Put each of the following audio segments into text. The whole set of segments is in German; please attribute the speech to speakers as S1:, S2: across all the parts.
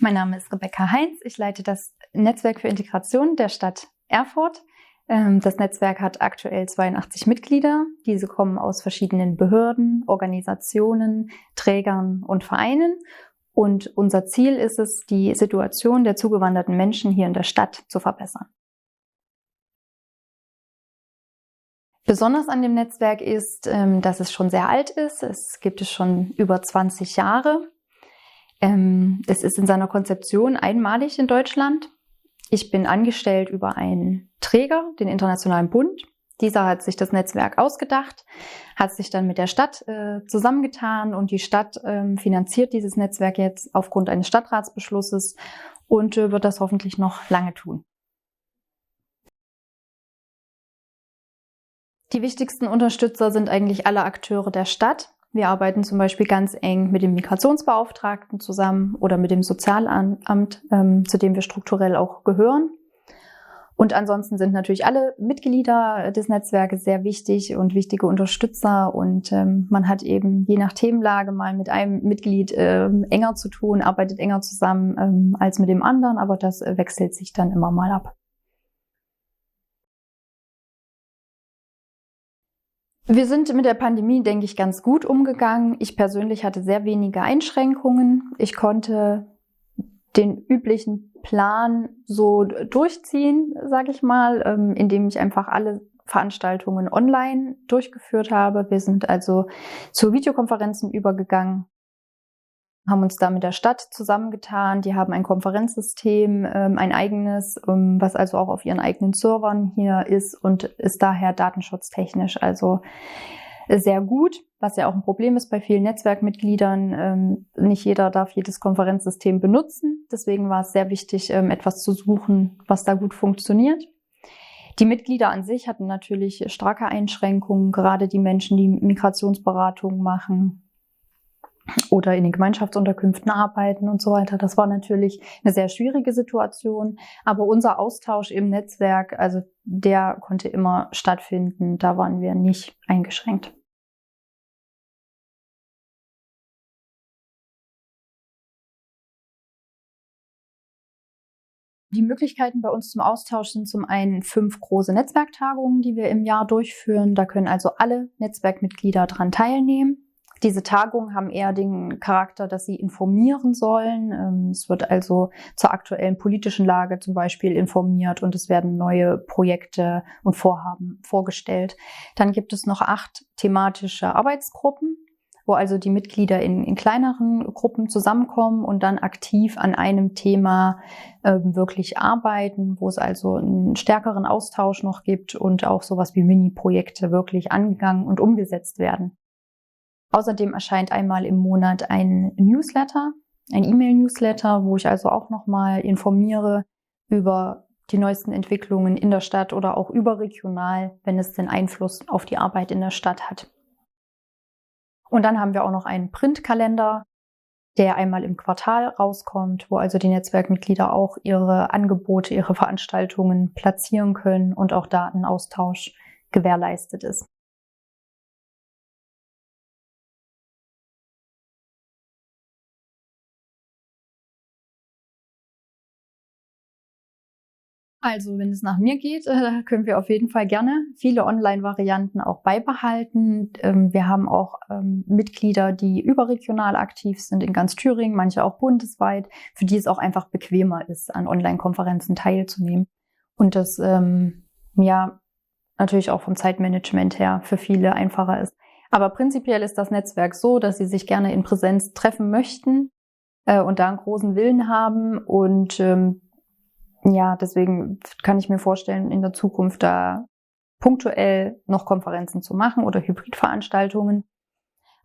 S1: Mein Name ist Rebecca Heinz. Ich leite das Netzwerk für Integration der Stadt Erfurt. Das Netzwerk hat aktuell 82 Mitglieder. Diese kommen aus verschiedenen Behörden, Organisationen, Trägern und Vereinen. Und unser Ziel ist es, die Situation der zugewanderten Menschen hier in der Stadt zu verbessern. Besonders an dem Netzwerk ist, dass es schon sehr alt ist. Es gibt es schon über 20 Jahre. Es ist in seiner Konzeption einmalig in Deutschland. Ich bin angestellt über einen Träger, den Internationalen Bund. Dieser hat sich das Netzwerk ausgedacht, hat sich dann mit der Stadt zusammengetan und die Stadt finanziert dieses Netzwerk jetzt aufgrund eines Stadtratsbeschlusses und wird das hoffentlich noch lange tun. Die wichtigsten Unterstützer sind eigentlich alle Akteure der Stadt. Wir arbeiten zum Beispiel ganz eng mit dem Migrationsbeauftragten zusammen oder mit dem Sozialamt, zu dem wir strukturell auch gehören. Und ansonsten sind natürlich alle Mitglieder des Netzwerkes sehr wichtig und wichtige Unterstützer. Und man hat eben je nach Themenlage mal mit einem Mitglied enger zu tun, arbeitet enger zusammen als mit dem anderen, aber das wechselt sich dann immer mal ab. Wir sind mit der Pandemie, denke ich, ganz gut umgegangen. Ich persönlich hatte sehr wenige Einschränkungen. Ich konnte den üblichen Plan so durchziehen, sage ich mal, indem ich einfach alle Veranstaltungen online durchgeführt habe. Wir sind also zu Videokonferenzen übergegangen, haben uns da mit der Stadt zusammengetan. Die haben ein Konferenzsystem, ein eigenes, was also auch auf ihren eigenen Servern hier ist und ist daher datenschutztechnisch also sehr gut, was ja auch ein Problem ist bei vielen Netzwerkmitgliedern. Nicht jeder darf jedes Konferenzsystem benutzen. Deswegen war es sehr wichtig, etwas zu suchen, was da gut funktioniert. Die Mitglieder an sich hatten natürlich starke Einschränkungen, gerade die Menschen, die Migrationsberatung machen oder in den Gemeinschaftsunterkünften arbeiten und so weiter. Das war natürlich eine sehr schwierige Situation, aber unser Austausch im Netzwerk, also der konnte immer stattfinden, da waren wir nicht eingeschränkt. Die Möglichkeiten bei uns zum Austausch sind zum einen 5 große Netzwerktagungen, die wir im Jahr durchführen. Da können also alle Netzwerkmitglieder dran teilnehmen. Diese Tagungen haben eher den Charakter, dass sie informieren sollen. Es wird also zur aktuellen politischen Lage zum Beispiel informiert und es werden neue Projekte und Vorhaben vorgestellt. Dann gibt es noch 8 thematische Arbeitsgruppen, wo also die Mitglieder in kleineren Gruppen zusammenkommen und dann aktiv an einem Thema wirklich arbeiten, wo es also einen stärkeren Austausch noch gibt und auch sowas wie Mini-Projekte wirklich angegangen und umgesetzt werden. Außerdem erscheint einmal im Monat ein Newsletter, ein E-Mail-Newsletter, wo ich also auch nochmal informiere über die neuesten Entwicklungen in der Stadt oder auch überregional, wenn es den Einfluss auf die Arbeit in der Stadt hat. Und dann haben wir auch noch einen Printkalender, der einmal im Quartal rauskommt, wo also die Netzwerkmitglieder auch ihre Angebote, ihre Veranstaltungen platzieren können und auch Datenaustausch gewährleistet ist. Also, wenn es nach mir geht, können wir auf jeden Fall gerne viele Online-Varianten auch beibehalten. Wir haben auch Mitglieder, die überregional aktiv sind in ganz Thüringen, manche auch bundesweit, für die es auch einfach bequemer ist, an Online-Konferenzen teilzunehmen. Und das ja natürlich auch vom Zeitmanagement her für viele einfacher ist. Aber prinzipiell ist das Netzwerk so, dass sie sich gerne in Präsenz treffen möchten und da einen großen Willen haben und ja, deswegen kann ich mir vorstellen, in der Zukunft da punktuell noch Konferenzen zu machen oder Hybridveranstaltungen.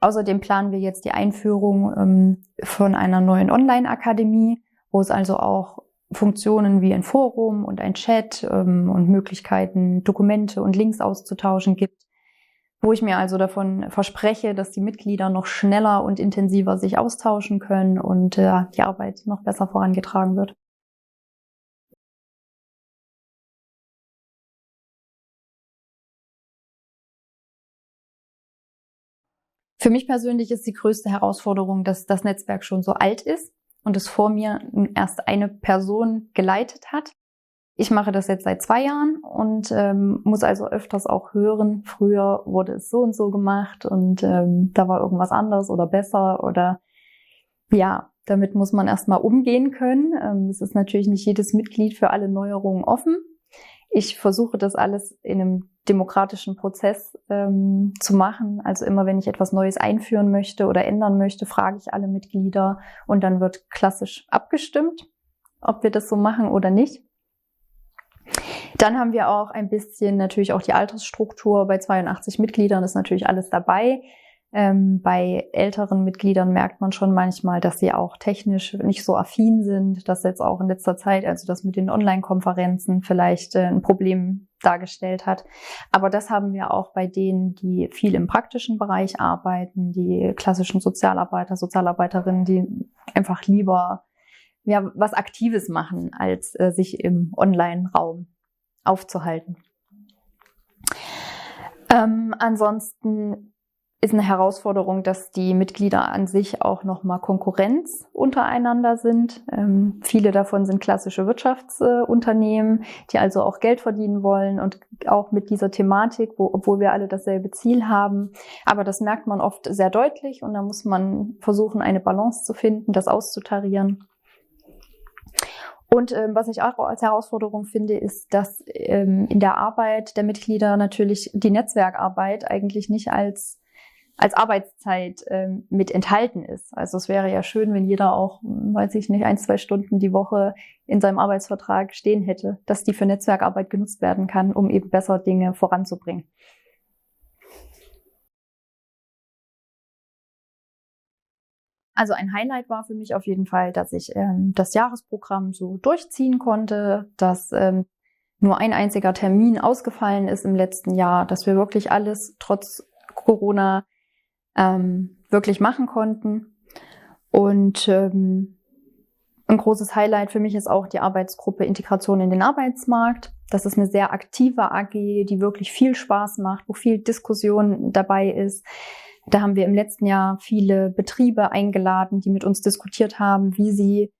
S1: Außerdem planen wir jetzt die Einführung von einer neuen Online-Akademie, wo es also auch Funktionen wie ein Forum und ein Chat und Möglichkeiten, Dokumente und Links auszutauschen gibt, wo ich mir also davon verspreche, dass die Mitglieder noch schneller und intensiver sich austauschen können und die Arbeit noch besser vorangetragen wird. Für mich persönlich ist die größte Herausforderung, dass das Netzwerk schon so alt ist. und es vor mir erst eine Person geleitet hat. Ich mache das jetzt seit 2 Jahren und muss also öfters auch hören, früher wurde es so und so gemacht und da war irgendwas anders oder besser oder ja, damit muss man erstmal umgehen können. Es ist natürlich nicht jedes Mitglied für alle Neuerungen offen. Ich versuche das alles in einem demokratischen Prozess zu machen. Also immer, wenn ich etwas Neues einführen möchte oder ändern möchte, frage ich alle Mitglieder und dann wird klassisch abgestimmt, ob wir das so machen oder nicht. Dann haben wir auch ein bisschen natürlich auch die Altersstruktur. Bei 82 Mitgliedern ist natürlich alles dabei. Bei älteren Mitgliedern merkt man schon manchmal, dass sie auch technisch nicht so affin sind, dass jetzt auch in letzter Zeit, also das mit den Online-Konferenzen vielleicht ein Problem dargestellt hat. Aber das haben wir auch bei denen, die viel im praktischen Bereich arbeiten, die klassischen Sozialarbeiter, Sozialarbeiterinnen, die einfach lieber was Aktives machen, als sich im Online-Raum aufzuhalten. Ansonsten ist eine Herausforderung, dass die Mitglieder an sich auch nochmal Konkurrenz untereinander sind. Viele davon sind klassische Wirtschaftsunternehmen, die also auch Geld verdienen wollen und auch mit dieser Thematik, obwohl wir alle dasselbe Ziel haben. Aber das merkt man oft sehr deutlich und da muss man versuchen, eine Balance zu finden, das auszutarieren. Und was ich auch als Herausforderung finde, ist, dass in der Arbeit der Mitglieder natürlich die Netzwerkarbeit eigentlich nicht als Arbeitszeit mit enthalten ist. Also es wäre ja schön, wenn jeder auch, weiß ich nicht, 1-2 Stunden die Woche in seinem Arbeitsvertrag stehen hätte, dass die für Netzwerkarbeit genutzt werden kann, um eben besser Dinge voranzubringen. Also ein Highlight war für mich auf jeden Fall, dass ich das Jahresprogramm so durchziehen konnte, dass nur ein einziger Termin ausgefallen ist im letzten Jahr, dass wir wirklich alles trotz Corona wirklich machen konnten. Und ein großes Highlight für mich ist auch die Arbeitsgruppe Integration in den Arbeitsmarkt. Das ist eine sehr aktive AG, die wirklich viel Spaß macht, wo viel Diskussion dabei ist. Da haben wir im letzten Jahr viele Betriebe eingeladen, die mit uns diskutiert haben, wie sie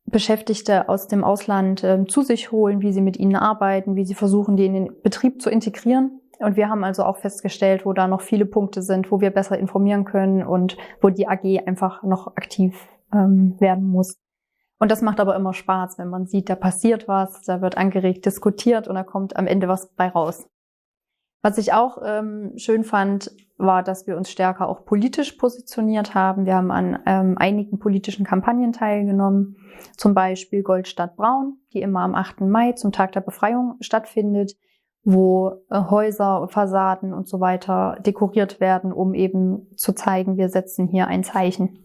S1: Beschäftigte aus dem Ausland zu sich holen, wie sie mit ihnen arbeiten, wie sie versuchen, die in den Betrieb zu integrieren. Und wir haben also auch festgestellt, wo da noch viele Punkte sind, wo wir besser informieren können und wo die AG einfach noch aktiv werden muss. Und das macht aber immer Spaß, wenn man sieht, da passiert was, da wird angeregt diskutiert und da kommt am Ende was bei raus. Was ich auch schön fand, war, dass wir uns stärker auch politisch positioniert haben. Wir haben an einigen politischen Kampagnen teilgenommen, zum Beispiel Goldstadt Braun, die immer am 8. Mai zum Tag der Befreiung stattfindet, wo Häuser, Fassaden und so weiter dekoriert werden, um eben zu zeigen, wir setzen hier ein Zeichen.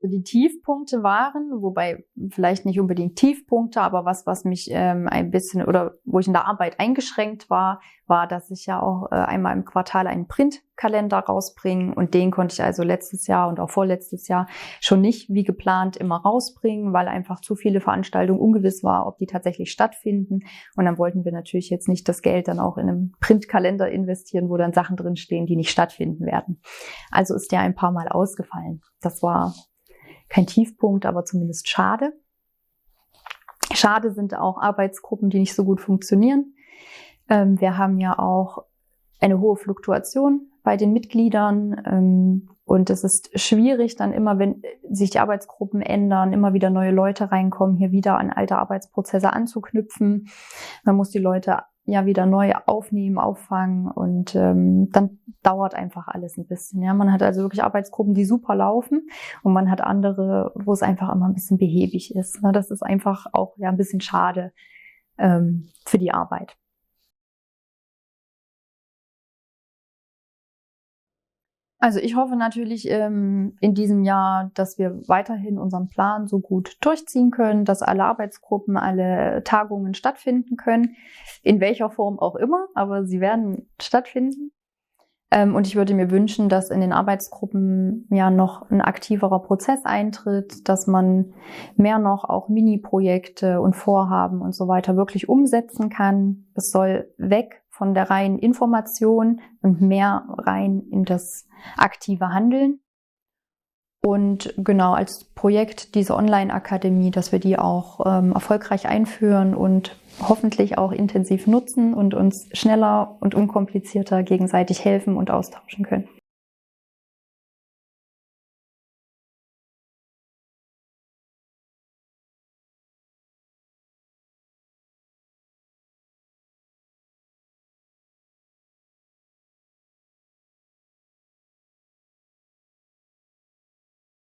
S1: Die Tiefpunkte waren, wobei vielleicht nicht unbedingt Tiefpunkte, aber was mich ein bisschen oder wo ich in der Arbeit eingeschränkt war, dass ich ja auch einmal im Quartal einen Printkalender rausbringe und den konnte ich also letztes Jahr und auch vorletztes Jahr schon nicht wie geplant immer rausbringen, weil einfach zu viele Veranstaltungen ungewiss war, ob die tatsächlich stattfinden. Und dann wollten wir natürlich jetzt nicht das Geld dann auch in einen Printkalender investieren, wo dann Sachen drinstehen, die nicht stattfinden werden. Also ist der ein paar Mal ausgefallen. Das war kein Tiefpunkt, aber zumindest schade. Schade sind auch Arbeitsgruppen, die nicht so gut funktionieren. Wir haben ja auch eine hohe Fluktuation bei den Mitgliedern und es ist schwierig dann immer, wenn sich die Arbeitsgruppen ändern, immer wieder neue Leute reinkommen, hier wieder an alte Arbeitsprozesse anzuknüpfen. Man muss die Leute ja wieder neu aufnehmen, auffangen und dann dauert einfach alles ein bisschen. Ja, man hat also wirklich Arbeitsgruppen, die super laufen und man hat andere, wo es einfach immer ein bisschen behäbig ist. Das ist einfach auch ja ein bisschen schade für die Arbeit. Also ich hoffe natürlich in diesem Jahr, dass wir weiterhin unseren Plan so gut durchziehen können, dass alle Arbeitsgruppen, alle Tagungen stattfinden können, in welcher Form auch immer, aber sie werden stattfinden. Und ich würde mir wünschen, dass in den Arbeitsgruppen ja noch ein aktiverer Prozess eintritt, dass man mehr noch auch Mini-Projekte und Vorhaben und so weiter wirklich umsetzen kann. Es soll weg von der reinen Information und mehr rein in das aktive Handeln. Und genau als Projekt diese Online-Akademie, dass wir die auch erfolgreich einführen und hoffentlich auch intensiv nutzen und uns schneller und unkomplizierter gegenseitig helfen und austauschen können.